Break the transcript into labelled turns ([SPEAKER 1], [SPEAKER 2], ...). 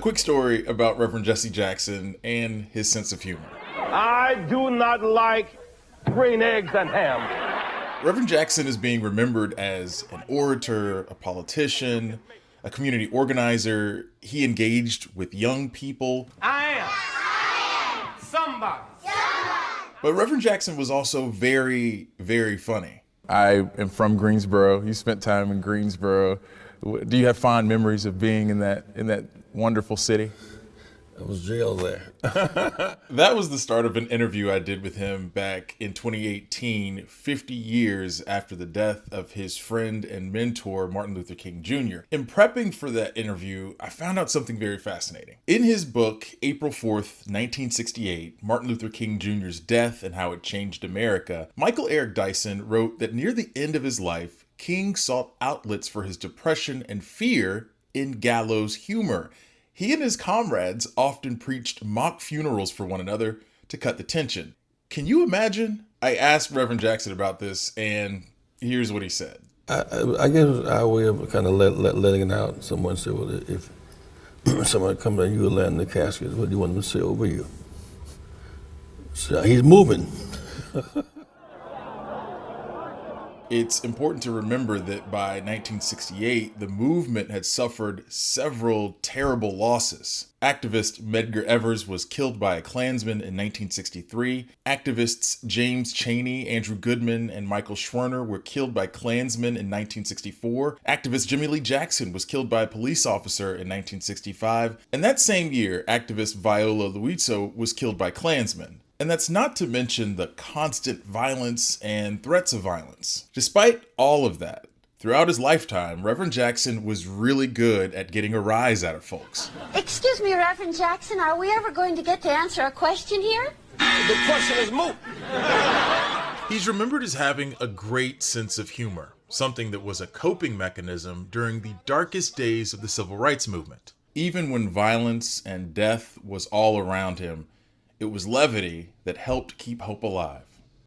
[SPEAKER 1] quick story about Reverend Jesse Jackson and his sense of humor.
[SPEAKER 2] I do not like green eggs and ham.
[SPEAKER 1] Reverend Jackson is being remembered as an orator, a politician, a community organizer. He engaged with young people.
[SPEAKER 2] I am somebody.
[SPEAKER 1] But Reverend Jackson was also very, very funny.
[SPEAKER 3] I am from Greensboro. You spent time in Greensboro. Do you have fond memories of being in that wonderful city?
[SPEAKER 4] I was jailed there.
[SPEAKER 1] That was the start of an interview I did with him back in 2018, 50 years after the death of his friend and mentor, Martin Luther King Jr. In prepping for that interview, I found out something very fascinating. In his book, April 4th, 1968, Martin Luther King Jr.'s Death and How It Changed America, Michael Eric Dyson wrote that near the end of his life, King sought outlets for his depression and fear in gallows humor. He and his comrades often preached mock funerals for one another to cut the tension. Can you imagine? I asked Reverend Jackson about this, and here's what he said.
[SPEAKER 4] I guess our way of kind of letting it out. Someone said, well, if somebody comes and you land in the casket, what do you want them to say over you? So he's moving.
[SPEAKER 1] It's important to remember that by 1968, the movement had suffered several terrible losses. Activist Medgar Evers was killed by a Klansman in 1963. Activists James Chaney, Andrew Goodman, and Michael Schwerner were killed by Klansmen in 1964. Activist Jimmy Lee Jackson was killed by a police officer in 1965. And that same year, activist Viola Liuzzo was killed by Klansmen. And that's not to mention the constant violence and threats of violence. Despite all of that, throughout his lifetime, Reverend Jackson was really good at getting a rise out of folks.
[SPEAKER 5] Excuse me, Reverend Jackson, are we ever going to get to answer a question here?
[SPEAKER 2] The question is moot.
[SPEAKER 1] He's remembered as having a great sense of humor, something that was a coping mechanism during the darkest days of the civil rights movement. Even when violence and death was all around him, it was levity that helped keep hope alive.